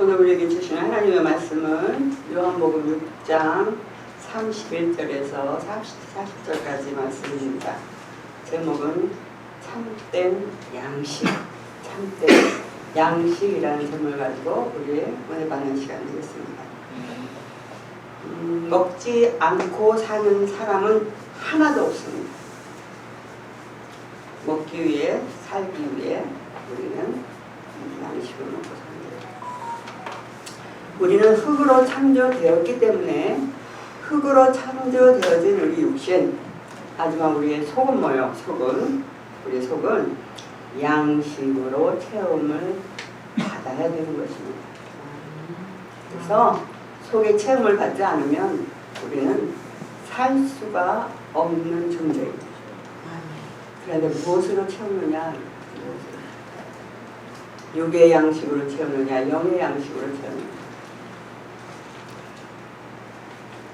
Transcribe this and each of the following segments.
오늘 우리에게 주신 하나님의 말씀은 요한복음 6장 31절에서 40절까지 말씀입니다. 제목은 참된 양식, 참된 양식이라는 제목을 가지고 우리 오늘 받는 시간 되겠습니다. 먹지 않고 사는 사람은 하나도 없습니다. 먹기 위해, 살기 위해 우리는 양식을 먹고 삽니다. 우리는 흙으로 창조되었기 때문에 흙으로 창조되어진 우리 육신, 하지만 우리의 속은 뭐예요? 우리의 속은 양식으로 체험을 받아야 되는 것입니다. 그래서 속의 체험을 받지 않으면 우리는 살 수가 없는 존재입니다. 그런데 무엇으로 채우느냐? 육의 양식으로 채우느냐? 영의 양식으로 채우느냐?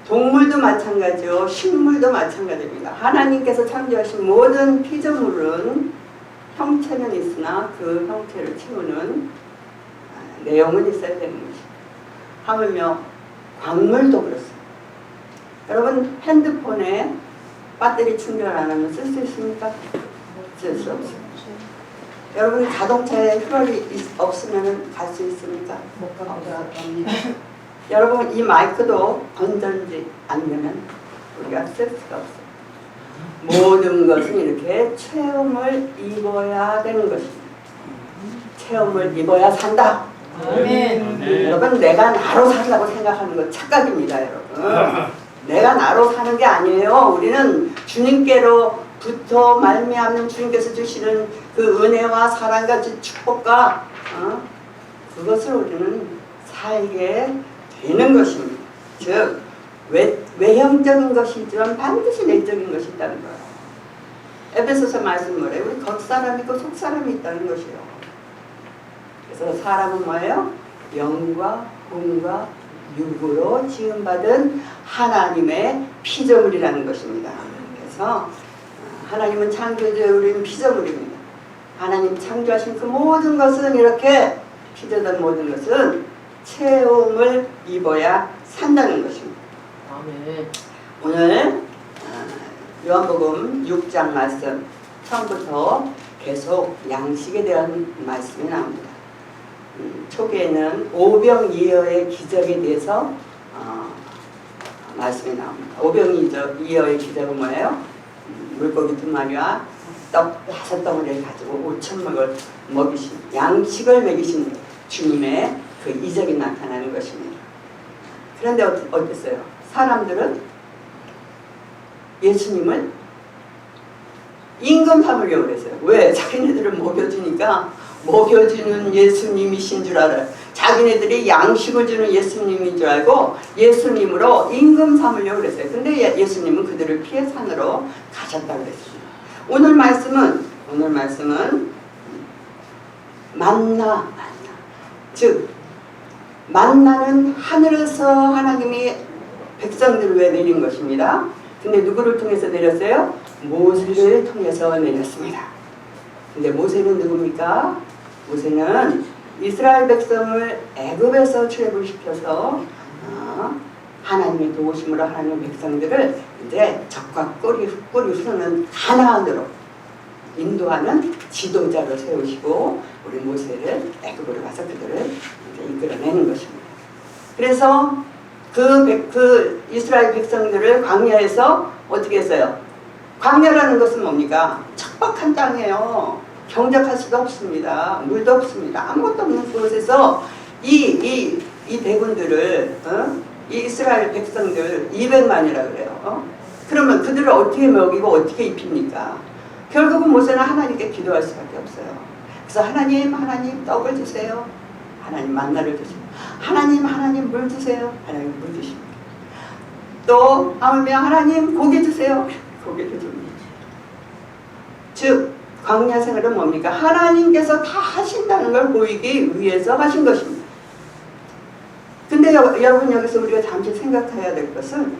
동물도 마찬가지요. 식물도 마찬가지입니다. 하나님께서 창조하신 모든 피조물은 형체는 있으나 그 형체를 채우는 내용은 있어야 되는 것입니다. 하물며 광물도 그렇습니다. 여러분 핸드폰에 배터리 충전 안 하면 쓸 수 있습니까? 쓸 수 없습니다. 여러분 자동차에 혈압이 없으면 갈 수 있습니까? 못 갑니다. 여러분 이 마이크도 건전지 안 되면 우리가 쓸 수가 없어요. 모든 것은 이렇게 체험을 입어야 되는 것입니다. 체험을 입어야 산다. 아멘. 여러분 내가 나로 산다고 생각하는 건 착각입니다. 여러분 내가 나로 사는 게 아니에요. 우리는 주님께로부터 말미암는 주님께서 주시는 그 은혜와 사랑과 축복과 그것을 우리는 살게 되는 것입니다. 즉 외형적인 것이지만 반드시 내적인 것이 있다는 거예요. 에베소서 말씀 뭐래요? 우리 겉사람이 있고 속사람이 있다는 것이에요. 그래서 사람은 뭐예요? 영과魂과 육으로 지음받은 하나님의 피조물이라는 것입니다. 그래서 하나님은 창조주의 우리는 피조물입니다. 하나님 창조하신 그 모든 것은 이렇게 피조된 모든 것은 체험을 입어야 산다는 것입니다. 아멘. 오늘 요한복음 6장 말씀 처음부터 계속 양식에 대한 말씀이 나옵니다. 초기에는 오병이어의 기적에 대해서 말씀이 나옵니다. 오병이어의 기적은 뭐예요? 물고기 2마리와 떡 5덩어리를 가지고 5,000명을 먹이신, 양식을 먹이신 주님의 그 이적이 나타나는 것입니다. 그런데 어땠어요? 사람들은 예수님을 임금 삼으려고 그랬어요. 왜? 자기네들을 먹여주니까 먹여주는 예수님이신 줄 알아요. 자기네들이 양식을 주는 예수님인 줄 알고 예수님으로 임금 삼으려고 그랬어요. 근데 예수님은 그들을 피해 산으로 가셨다고 그랬습니다. 오늘 말씀은 만나. 즉 만나는 하늘에서 하나님이 백성들을 위해 내린 것입니다. 근데 누구를 통해서 내렸어요? 모세를 통해서 내렸습니다. 근데 모세는 누굽니까? 모세는 이스라엘 백성을 애굽에서 출애굽을 시켜서 하나님의 도우심으로 하나님의 백성들을 이제 적과 꿀이 흐르는 가나안으로 인도하는 지도자로 세우시고 우리 모세를 애굽으로 가서 그들을 이제 이끌어내는 것입니다. 그래서 그 이스라엘 백성들을 광야에서 어떻게 했어요? 광야라는 것은 뭡니까? 척박한 땅이에요. 경작할 수도 없습니다. 물도 없습니다. 아무것도 없는 곳에서 이 대군들을 이 이스라엘 백성들 200만이라 그래요. 그러면 그들을 어떻게 먹이고 어떻게 입힙니까? 결국은 모세는 하나님께 기도할 수밖에 없어요. 그래서 하나님 떡을 주세요. 하나님 만나를 주세요. 하나님 물 주세요. 하나님 물 주십니다. 또 하물며 하나님 고기 주세요. 고기를 줍니다. 즉 광야 생활은 뭡니까? 하나님께서 다 하신다는 걸 보이기 위해서 하신 것입니다. 근데 여러분 여기서 우리가 잠시 생각해야 될 것은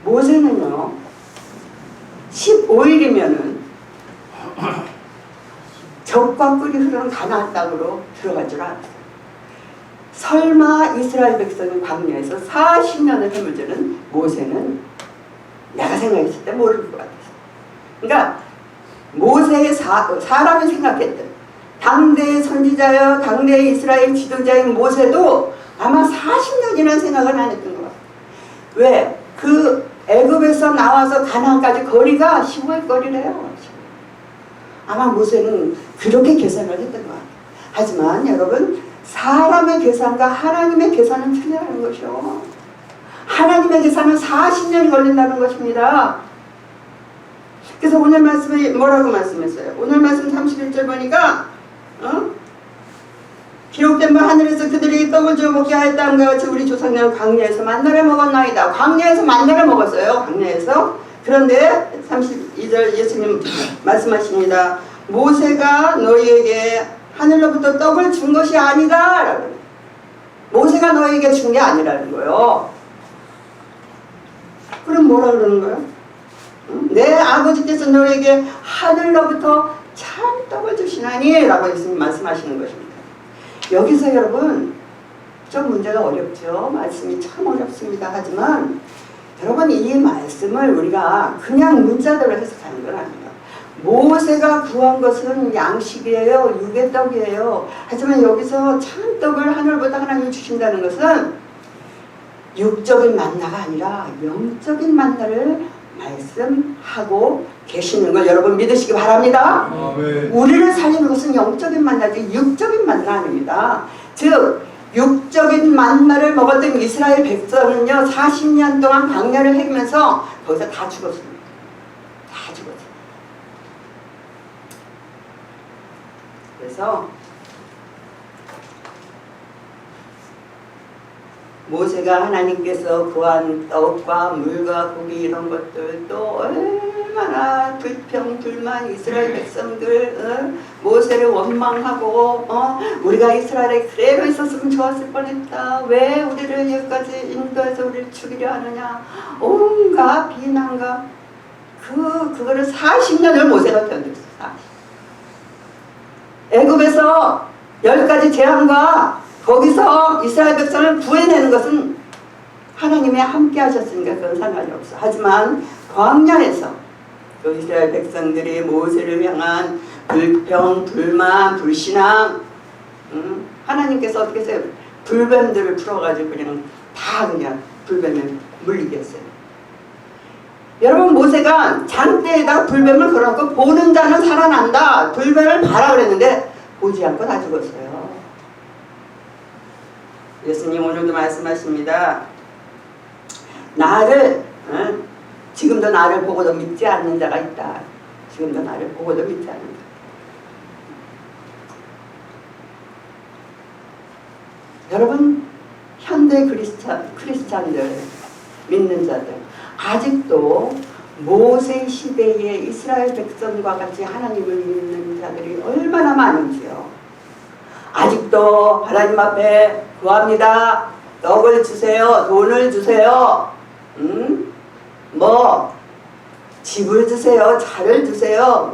모세는요 15일이면은 적과 꿀이 흐르는 가나안 땅으로 들어갈 줄 알았어요. 설마 이스라엘 백성이 광야에서 40년을 헤매주는 모세는 내가 생각했을 때 모를 것 같았어. 그러니까 모세의 사람이 생각했던 당대의 선지자여 당대의 이스라엘 지도자인 모세도 아마 40년이라는 생각을 안 했던 것 같아요. 왜? 그 애굽에서 나와서 가나안까지 거리가 15일 거리래요. 아마 모세는 그렇게 계산을 했던 것 같아요. 하지만 여러분, 사람의 계산과 하나님의 계산은 틀리다는 것이요. 하나님의 계산은 40년이 걸린다는 것입니다. 그래서 오늘 말씀에 뭐라고 말씀했어요? 오늘 말씀 31절 보니까 기록된 바 하늘에서 그들이 떡을 주어 먹게 하였다함과 같이 우리 조상들은 광야에서 만나를 먹었나이다. 광야에서 만나를 먹었어요. 광야에서. 그런데 32절 예수님 말씀하십니다. 모세가 너희에게 하늘로부터 떡을 준 것이 아니다 라고. 모세가 너희에게 준 게 아니라는 거예요. 그럼 뭐라 그러는 거예요? 내 아버지께서 너희에게 하늘로부터 참 떡을 주시나니 라고 예수님 말씀하시는 것입니다. 여기서 여러분 좀 문제가 어렵죠. 말씀이 참 어렵습니다. 하지만 여러분 이 말씀을 우리가 그냥 문자대로 해석하는 건 아니에요. 모세가 구한 것은 양식이에요. 육의 떡이에요. 하지만 여기서 참떡을 하늘보다 하나님이 주신다는 것은 육적인 만나가 아니라 영적인 만나를 말씀하고 계시는 걸 여러분 믿으시기 바랍니다. 아멘. 우리를 살리는 것은 영적인 만나지 육적인 만나 아닙니다. 즉 육적인 만나를 먹었던 이스라엘 백성은요 40년 동안 광야를 헤매면서 거기서 다 죽었습니다. 다 죽었어요. 그래서 모세가 하나님께서 구한 떡과 물과 고기 이런 것들도 얼마나 불평 불만 이스라엘 백성들 모세를 원망하고 우리가 이스라엘에 그대로 있었으면 좋았을 뻔했다. 왜 우리를 여기까지 인도해서 우리를 죽이려 하느냐. 온갖 비난과 그거를 40년을 모세가 견뎠어. 애굽에서 10가지 재앙과 거기서 이스라엘 백성을 구해내는 것은 하나님이 함께 하셨으니까 그건 상관이 없어. 하지만 광야에서 그 이스라엘 백성들이 모세를 향한 불평, 불만, 불신앙 하나님께서 어떻게 해서 불뱀들을 풀어가지고 그냥 다 그냥 불뱀에 물리게 했어요. 여러분 모세가 장대에다가 불뱀을 걸어놓고 보는 자는 살아난다. 불뱀을 봐라 그랬는데 보지 않고 다 죽었어요. 예수님 오늘도 말씀하십니다. 나를 지금도 나를 보고도 믿지 않는 자가 있다. 지금도 나를 보고도 믿지 않는 자. 여러분 현대 크리스찬들 믿는 자들 아직도 모세 시대의 이스라엘 백성과 같이 하나님을 믿는 자들이 얼마나 많은지요. 아직도 하나님 앞에 구합니다. 떡을 주세요. 돈을 주세요. 뭐 집을 주세요. 차를 주세요.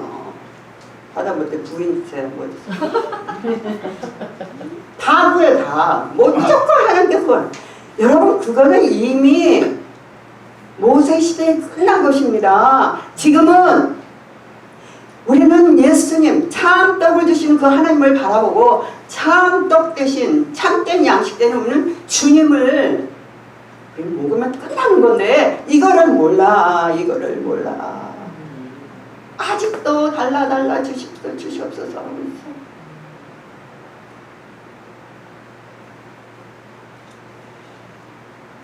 하다못해 부인 주세요. 뭐 주세요. 다 구해 다. 무조건 하나님께 구해. 여러분 그거는 이미 모세 시대에 끝난 것입니다. 지금은 우리는 예수님 참떡을 주신 그 하나님을 바라보고 참떡 대신 참된 양식 되는 우리는 주님을 먹으면 끝나는 건데 이거를 몰라. 이거를 몰라. 아직도 달라 주시옵소서.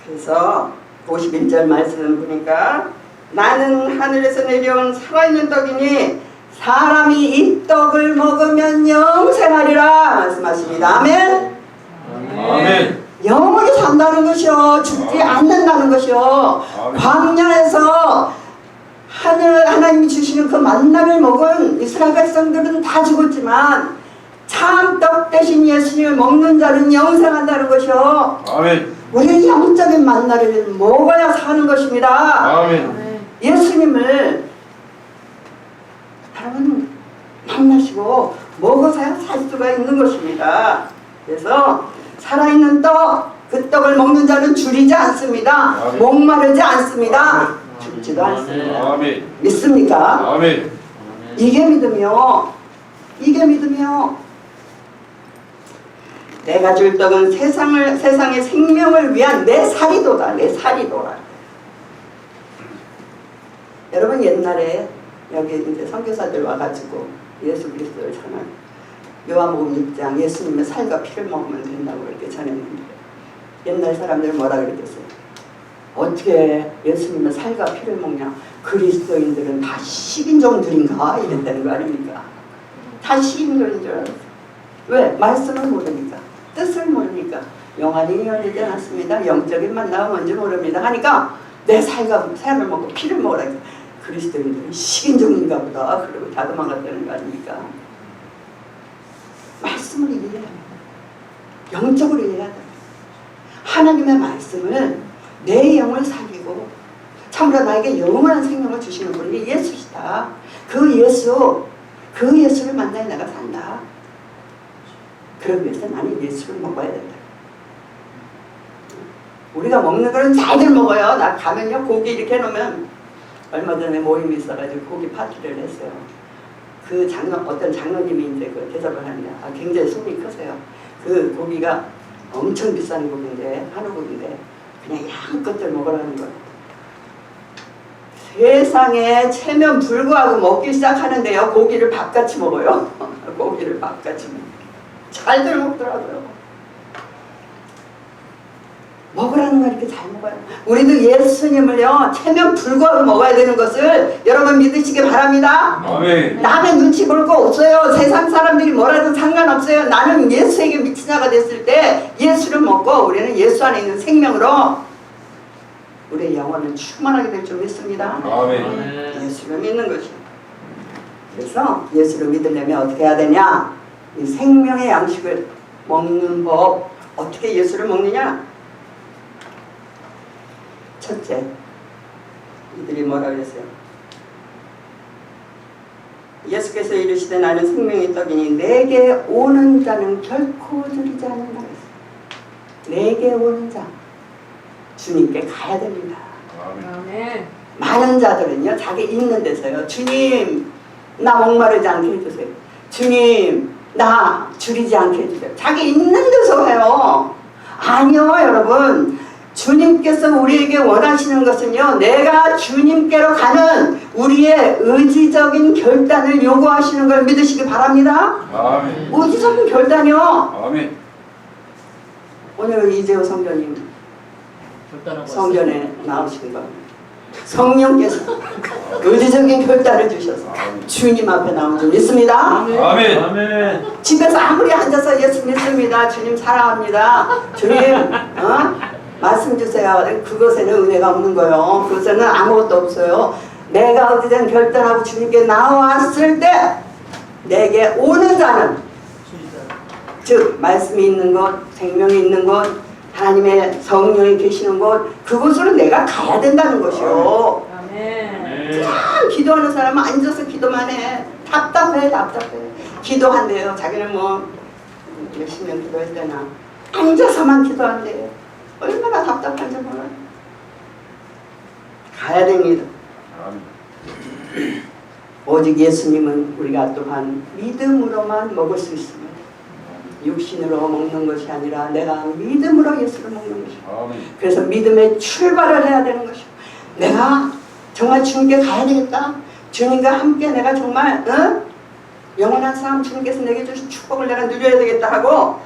그래서 51절 말씀 보니까 나는 하늘에서 내려온 살아있는 떡이니 사람이 이 떡을 먹으면 영생하리라 말씀하십니다. 아멘. 아멘. 영원히 산다는 것이요. 죽지 않는다는 것이요. 광야에서 하나님이 주시는 그 만나를 먹은 이스라엘 백성들은 다 죽었지만 참떡 대신 예수님을 먹는 자는 영생한다는 것이요. 아멘. 우리는 영적인 만나를 먹어야 사는 것입니다. 아멘. 예수님을 여러분 만나시고 먹어서야 살 수가 있는 것입니다. 그래서 살아있는 떡, 그 떡을 먹는 자는 줄이지 않습니다. 아멘. 목마르지 않습니다. 죽지도 않습니다. 아멘. 믿습니까? 아멘. 이게 믿음이요. 이게 믿음이요. 내가 줄 떡은 세상의 생명을 위한 내 살이도다. 내 살이도라. 여러분 옛날에 여기 이제 선교사들 와가지고 예수 그리스도를 전한 요한복음 6장 예수님의 살과 피를 먹으면 된다고 이렇게 전했는데 옛날 사람들은 뭐라 그랬겠어요? 어떻게 예수님의 살과 피를 먹냐? 그리스도인들은 다 식인종들인가? 이랬다는 거 아닙니까? 다 식인종인 줄 알았어요. 왜? 말씀을 모르니까. 뜻을 모르니까. 영안이 열리지 않았습니다. 영적인 만나가 뭔지 모릅니다. 하니까 내 살과 살을 먹고 피를 먹으라. 그리스도인들은 식인종인가 보다. 그러고 다 도망갔다는 거 아닙니까? 말씀을 이해해야 합니다. 영적으로 이해해야 합니다. 하나님의 말씀을 내 영을 살리고 참으로 나에게 영원한 생명을 주시는 분이 예수시다. 그 예수를 만나야 내가 산다. 그러기 위해서 나는 예수를 먹어야 된다. 우리가 먹는 거는 잘들 먹어요. 나 가면요 고기 이렇게 해놓으면 얼마 전에 모임이 있어가지고 고기 파티를 했어요. 그 어떤 장로님이 이제 그 대접을 하는데 굉장히 손이 크세요. 그 고기가 엄청 비싼 고기인데 한우 고기인데 그냥 양껏들 먹으라는 거예요. 세상에 체면 불구하고 먹기 시작하는데요. 고기를 밥같이 먹어요. 고기를 밥같이 먹어요. 잘들 먹더라고요. 먹으라는 걸 이렇게 잘 먹어요. 우리도 예수님을요 체면 불구하고 먹어야 되는 것을 여러분 믿으시기 바랍니다. 아멘. 남의 눈치 볼 거 없어요. 세상 사람들이 뭐라든 상관없어요. 나는 예수에게 미친 자가 됐을 때 예수를 먹고 우리는 예수 안에 있는 생명으로 우리의 영혼은 충만하게 될 줄 믿습니다. 아멘. 예수를 믿는 것이요. 그래서 예수를 믿으려면 어떻게 해야 되냐? 이 생명의 양식을 먹는 법. 어떻게 예수를 먹느냐? 첫째, 이들이 뭐라 그랬어요? 예수께서 이르시되 나는 생명의 떡이니 내게 오는 자는 결코 줄이지 않는다 그랬어요. 내게 오는 자, 주님께 가야 됩니다. 아멘. 많은 자들은요 자기 있는 데서요 주님 나 목마르지 않게 해주세요. 주님 나 줄이지 않게 해주세요. 자기 있는 데서 해요. 아니요 여러분, 주님께서 우리에게 원하시는 것은요 내가 주님께로 가는 우리의 의지적인 결단을 요구하시는 걸 믿으시기 바랍니다. 아멘. 의지적인 결단이요. 아멘. 오늘 이재호 성전님 성전에 나오신 거 성령께서 의지적인 결단을 주셔서 주님 앞에 나온 줄 믿습니다. 아멘. 아멘. 집에서 아무리 앉아서 예수 믿습니다. 주님 사랑합니다. 주님 말씀 주세요. 그것에는 은혜가 없는 거예요. 그것에는 아무것도 없어요. 내가 의지된 결단하고 주님께 나왔을 때 내게 오는 자는 즉 말씀이 있는 것, 생명이 있는 것, 하나님의 성령이 계시는 곳, 그곳으로 내가 가야 된다는 것이요. 그냥 기도하는 사람은 앉아서 기도만 해. 답답해. 기도한대요. 자기는 뭐 몇십 년 기도했대나 앉아서만 기도한대요. 얼마나 답답한지 몰라요. 가야 됩니다. 오직 예수님은 우리가 또한 믿음으로만 먹을 수 있습니다. 육신으로 먹는 것이 아니라 내가 믿음으로 예수를 먹는 것이요. 그래서 믿음의 출발을 해야 되는 것이요. 내가 정말 주님께 가야 되겠다. 주님과 함께 내가 정말 영원한 삶 주님께서 내게 주신 축복을 내가 누려야 되겠다 하고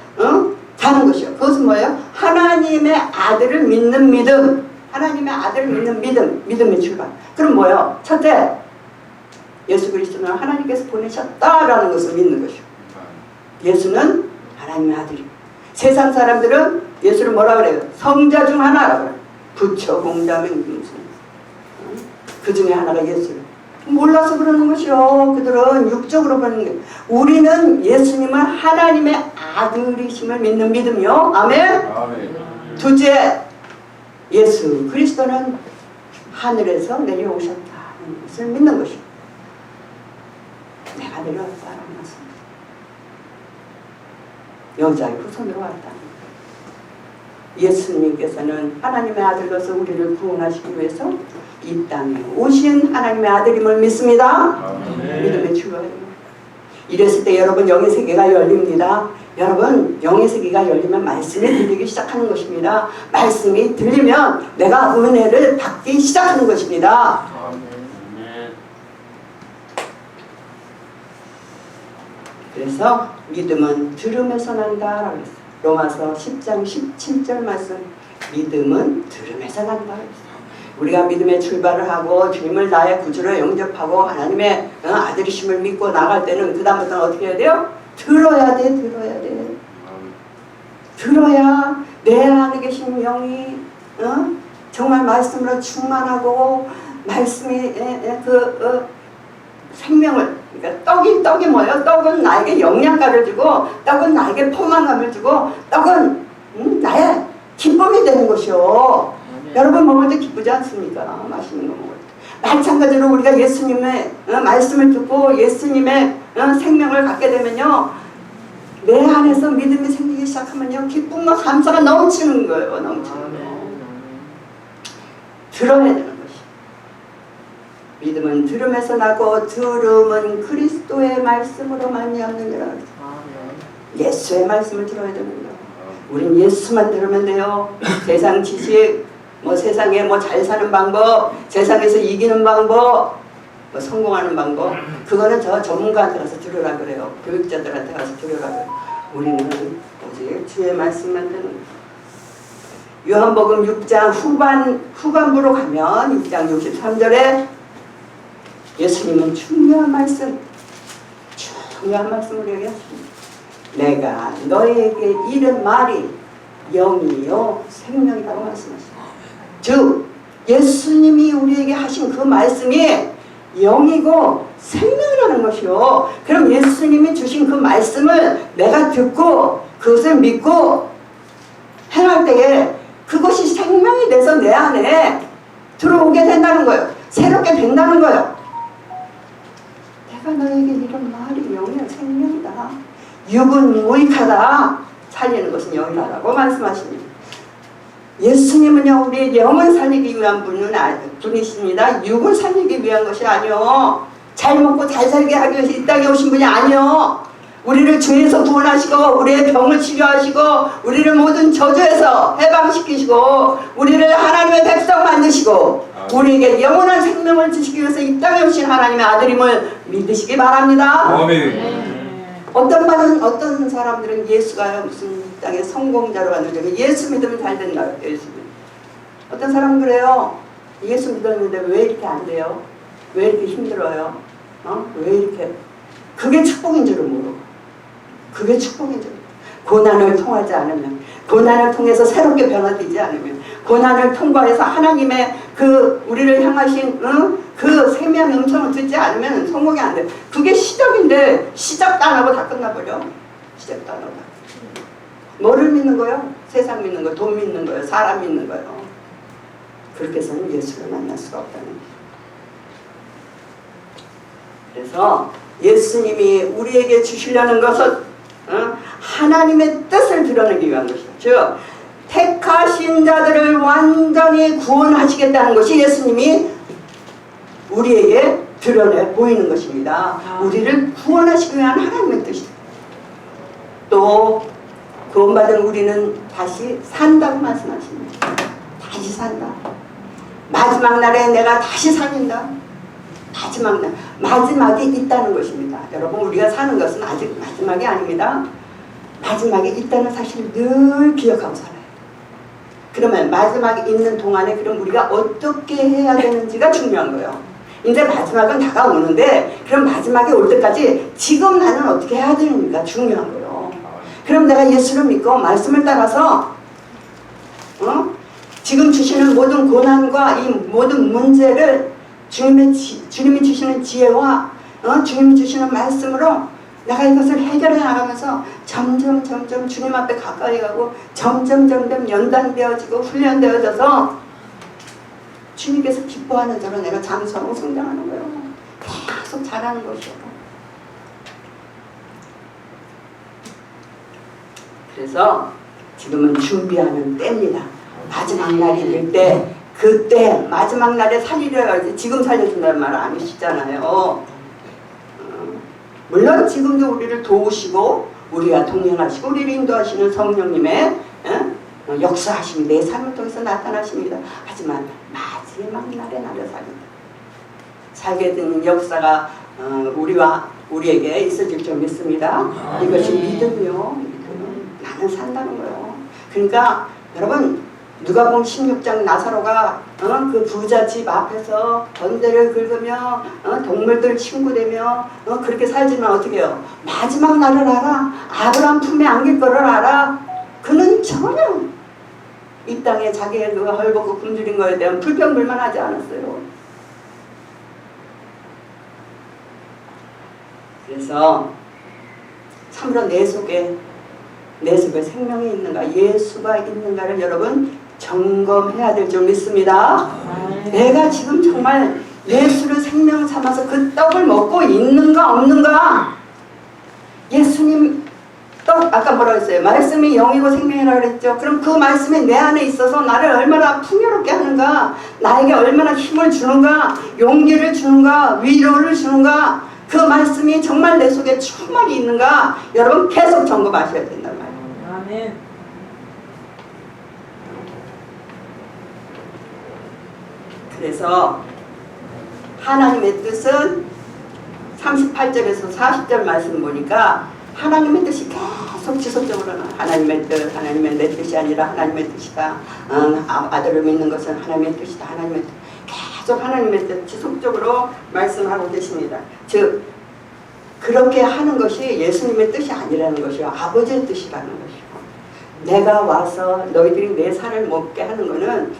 가는 것이요. 그것은 뭐예요? 하나님의 아들을 믿는 믿음. 하나님의 아들을 믿는 믿음. 믿음의 출발. 그럼 뭐예요? 첫째, 예수 그리스도는 하나님께서 보내셨다라는 것을 믿는 것이요. 예수는 하나님의 아들이고 세상 사람들은 예수를 뭐라 그래요? 성자 중 하나라고 그래요. 부처, 공자, 맹중생. 그 중에 하나가 예수를 몰라서 그러는 것이요. 그들은 육적으로 보는 게. 우리는 예수님은 하나님의 아들이심을 믿는 믿음이요. 아멘. 둘째, 예수 그리스도는 하늘에서 내려오셨다는 것을 믿는 것이요. 내가 내려왔다는 것입니다. 여자의 후손으로 왔다. 예수님께서는 하나님의 아들로서 우리를 구원하시기 위해서 이 땅에 오신 하나님의 아들임을 믿습니다. 믿음의 출발이에요. 이랬을 때 여러분 영의 세계가 열립니다. 여러분 영의 세계가 열리면 말씀이 들리기 시작하는 것입니다. 말씀이 들리면 내가 은혜를 받기 시작하는 것입니다. 그래서 믿음은 들음에서 난다라고 했어요. 로마서 10장 17절 말씀, 믿음은 들음에서 난다. 우리가 믿음의 출발을 하고 주님을 나의 구주로 영접하고 하나님의 아들이심을 믿고 나갈 때는 그 다음부터는 어떻게 해야 돼요? 들어야 돼. 들어야 내 안에 계신 영이 정말 말씀으로 충만하고 말씀이 생명을, 그러니까 떡이 뭐예요? 떡은 나에게 영양가를 주고 떡은 나에게 포만감을 주고 떡은 나의 기쁨이 되는 것이요. 여러분 먹을 때 기쁘지 않습니까? 맛있는 거 먹을 때. 마찬가지로 우리가 예수님의 말씀을 듣고 예수님의 생명을 갖게 되면요, 내 안에서 믿음이 생기기 시작하면요, 기쁨과 감사가 넘치는 거예요. 넘치는 거. 들어야 되는 것이. 믿음은 들음에서 나고 들음은 그리스도의 말씀으로 말미암느니라. 예수의 말씀을 들어야 됩니다. 우린 예수만 들으면 돼요. 세상 지식, 세상에 잘 사는 방법, 세상에서 이기는 방법, 성공하는 방법, 그거는 저 전문가한테 가서 들으라 그래요. 교육자들한테 가서 들으라 그래요. 우리는 오직 주의 말씀만 듣는 거예요. 요한복음 6장 후반부로 가면 6장 63절에 예수님은 중요한 말씀을 얘기하십니다. 내가 너에게 이른 말이 영이요 생명이라고 말씀하십니다. 즉 예수님이 우리에게 하신 그 말씀이 영이고 생명이라는 것이요. 그럼 예수님이 주신 그 말씀을 내가 듣고 그것을 믿고 행할 때에 그것이 생명이 돼서 내 안에 들어오게 된다는 거예요. 새롭게 된다는 거예요. 내가 너에게 이런 말이 영이야 생명이다. 육은 무익하다. 살리는 것은 영이다라고 말씀하십니다. 예수님은요, 우리의 영을 살리기 위한 분이십니다. 육을 살리기 위한 것이 아니요. 잘 먹고 잘 살게 하기 위해서 이 땅에 오신 분이 아니요. 우리를 죄에서 구원하시고 우리의 병을 치료하시고 우리를 모든 저주에서 해방시키시고 우리를 하나님의 백성 만드시고 우리에게 영원한 생명을 주시기 위해서 이 땅에 오신 하나님의 아들임을 믿으시기 바랍니다. 아멘. 어떤 사람들은 예수가 무슨 이 땅에 성공자로 만들죠. 예수 믿으면 잘 된다. 예수 믿으면. 어떤 사람은 그래요. 예수 믿었는데 왜 이렇게 안 돼요? 왜 이렇게 힘들어요? 왜 이렇게? 그게 축복인 줄을 모르고. 그게 축복인 줄. 고난을 통하지 않으면, 고난을 통해서 새롭게 변화되지 않으면, 고난을 통과해서 하나님의 그 우리를 향하신 그 세미한 음성을 듣지 않으면 성공이 안 돼. 그게 시작인데 시작도 안 하고 다 끝나버려. 시작도 안 하고. 뭐를 믿는 거요? 세상 믿는 거, 돈 믿는 거요, 사람 믿는 거요. 그렇게 해서는 예수를 만날 수가 없다는 거예요. 그래서 예수님이 우리에게 주시려는 것은 하나님의 뜻을 드러내기 위한 것이죠. 즉 택하신 자들을 완전히 구원하시겠다는 것이 예수님이 우리에게 드러내 보이는 것입니다. 우리를 구원하시기 위한 하나님의 뜻이죠. 또 구원받은 우리는 다시 산다고 말씀하십니다. 다시 산다. 마지막 날에 내가 다시 살린다. 마지막 날, 마지막이 있다는 것입니다. 여러분, 우리가 사는 것은 아직 마지막이 아닙니다. 마지막이 있다는 사실을 늘 기억하고 살아요. 그러면 마지막이 있는 동안에 그럼 우리가 어떻게 해야 되는지가 중요한 거예요. 이제 마지막은 다가오는데 그럼 마지막이 올 때까지 지금 나는 어떻게 해야 되는지가 중요한 거예요. 그럼 내가 예수를 믿고 말씀을 따라서 지금 주시는 모든 고난과 이 모든 문제를 주님이 주시는 지혜와 주님이 주시는 말씀으로 내가 이것을 해결해 나가면서 점점 주님 앞에 가까이 가고 점점 연단되어지고 훈련되어져서 주님께서 기뻐하는 대로 내가 장수하고 성장하는 거예요. 계속 자라는 것이에요. 그래서 지금은 준비하는 때입니다. 마지막 날이 될 때, 그때 마지막 날에 살리려 지금 살려준다는 말 아니시잖아요. 물론 지금도 우리를 도우시고 우리와 동행하시고 우리를 인도하시는 성령님의 역사하심이 내 삶을 통해서 나타나십니다. 하지만 마지막 날에 나를 살게 되는 역사가 우리에게 있어질 줄 믿습니다. 이것이 믿음이요. 나는 산다는 거예요. 그러니까 여러분 누가복음 16장 나사로가 그 부자 집 앞에서 번제를 긁으며 동물들 친구 되며 그렇게 살지만 어떻게 해요? 마지막 날을 알아. 아브라함 품에 안길 거를 알아. 그는 전혀 이 땅에 자기의 그 헐벗고 굶주린 거에 대한 불평불만하지 않았어요. 그래서 참으로 내 속에 생명이 있는가, 예수가 있는가를 여러분 점검해야 될 줄 믿습니다. 내가 지금 정말 예수를 생명 삼아서 그 떡을 먹고 있는가 없는가. 예수님 떡 아까 뭐라고 했어요? 말씀이 영이고 생명이라고 그랬죠. 그럼 그 말씀이 내 안에 있어서 나를 얼마나 풍요롭게 하는가, 나에게 얼마나 힘을 주는가, 용기를 주는가, 위로를 주는가, 그 말씀이 정말 내 속에 충만히 있는가 여러분 계속 점검하셔야 된단 말이에요. 아멘. 그래서 하나님의 뜻은 38절에서 40절 말씀 보니까 하나님의 뜻이 계속 지속적으로 하나님의 뜻, 하나님의 내 뜻이 아니라 하나님의 뜻이다. 아들을 믿는 것은 하나님의 뜻이다. 하나님의 뜻. 계속 하나님의 뜻 지속적으로 말씀하고 계십니다. 즉 그렇게 하는 것이 예수님의 뜻이 아니라는 것이요. 아버지의 뜻이라는 것이요. 내가 와서 너희들이 내 살을 먹게 하는 것은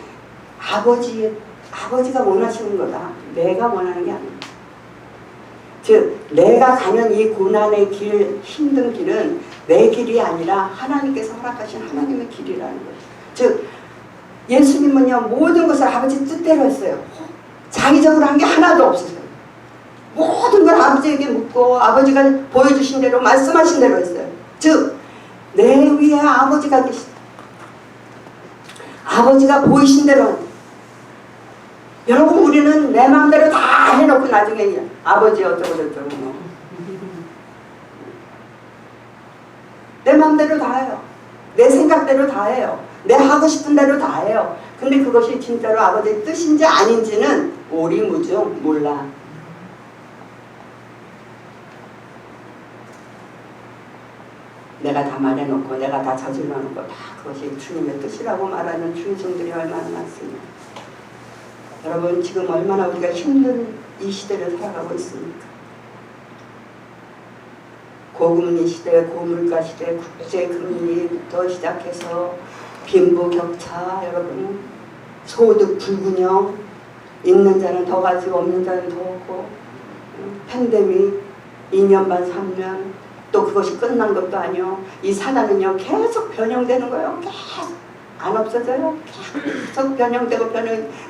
아버지가 원하시는 거다. 내가 원하는 게 아닙니다. 즉 내가 가는 이 고난의 길, 힘든 길은 내 길이 아니라 하나님께서 허락하신 하나님의 길이라는 거죠. 즉 예수님은요 모든 것을 아버지 뜻대로 했어요. 자기적으로 한 게 하나도 없었어요. 모든 걸 아버지에게 묻고 아버지가 보여주신 대로 말씀하신 대로 했어요. 즉 내 위에 아버지가 계시다. 아버지가 보이신 대로. 여러분 우리는 내 마음대로 다 해놓고 나중에 아버지 어쩌고 저쩌고 뭐. 내 마음대로 다 해요. 내 생각대로 다 해요. 내 하고 싶은 대로 다 해요. 근데 그것이 진짜로 아버지의 뜻인지 아닌지는 오리무중 몰라. 내가 다 말해놓고 내가 다 저질러놓고 다 그것이 주님의 뜻이라고 말하는 중생들이 얼마나 많습니까? 여러분 지금 얼마나 우리가 힘든 이 시대를 살아가고 있습니까? 고금리 시대, 고물가 시대, 국제금리부터 시작해서 빈부격차, 여러분 소득 불균형, 있는 자는 더 가지고 없는 자는 더 없고, 팬데믹 2년 반 3년, 또 그것이 끝난 것도 아니요. 이 사단은요 계속 변형되는 거예요. 계속 안 없어져요. 계속 변형되고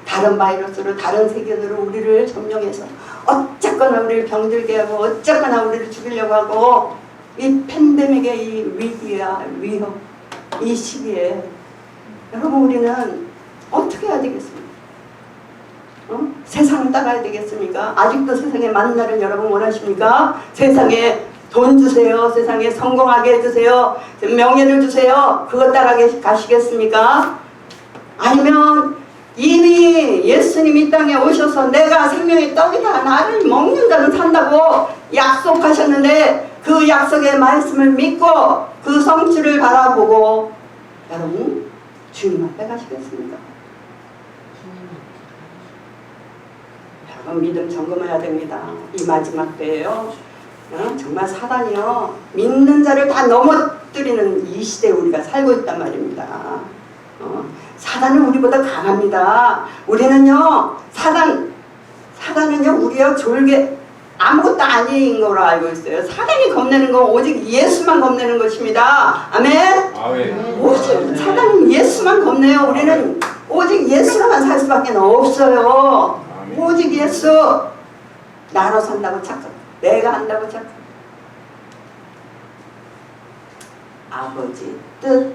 다른 바이러스로 다른 세균으로 우리를 점령해서 어쨌거나 우리를 병들게 하고 어쨌거나 우리를 죽이려고 하고, 이 팬데믹의 이 위기와 위협, 이 시기에 여러분 우리는 어떻게 해야 되겠습니까? 세상을 따라야 되겠습니까? 아직도 세상에 만나를 여러분 원하십니까? 세상에 돈 주세요. 세상에 성공하게 해주세요. 명예를 주세요. 그것 따라 가시겠습니까? 아니면 이미 예수님이 이 땅에 오셔서 내가 생명의 떡이다, 나를 먹는 자는 산다고 약속하셨는데 그 약속의 말씀을 믿고 그 성취를 바라보고 여러분 주님 앞에 가시겠습니까? 여러분 믿음 점검해야 됩니다. 이 마지막 때예요. 정말 사단이요 믿는 자를 다 넘어뜨리는 이 시대에 우리가 살고 있단 말입니다. 사단은 우리보다 강합니다. 우리는요 사단은요 우리가 졸개 아무것도 아닌 거로 알고 있어요. 사단이 겁내는 건 오직 예수만 겁내는 것입니다. 아멘. 오직 사단은 예수만 겁내요. 우리는 오직 예수로만 살 수밖에 없어요. 오직 예수. 나로 산다고 착각, 내가 한다고 착각. 아버지 뜻,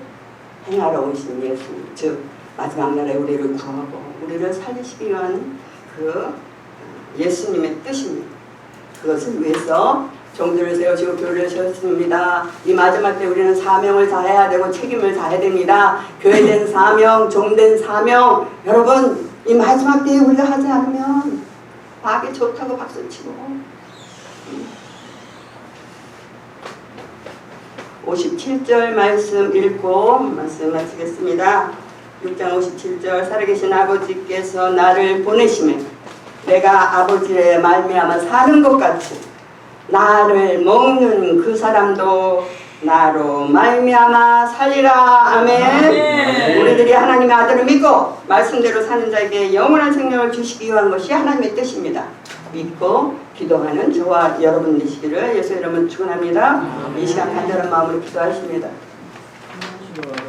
행하러 오신 예수, 즉 마지막 날에 우리를 구하고 우리를 살리시기 위한 그 예수님의 뜻입니다. 그것을 위해서 종들을 세우시고 교회를 세웠습니다. 이 마지막 때 우리는 사명을 다해야 되고 책임을 다해야 됩니다. 교회된 사명, 종된 사명. 여러분, 이 마지막 때에 우리가 하지 않으면 하기 좋다고 박수치고 57절 말씀 읽고 말씀 마치겠습니다. 6장 57절 살아계신 아버지께서 나를 보내시매 내가 아버지의 말미암아 사는 것 같이 나를 먹는 그 사람도 나로 말미암아 살리라. 아멘. 아멘. 우리들이 하나님의 아들을 믿고 말씀대로 사는 자에게 영원한 생명을 주시기 위한 것이 하나님의 뜻입니다. 믿고 기도하는 저와 여러분 되시기를 예수 이름으로 축원합니다. 이 시간 간절한 마음으로 기도하십니다.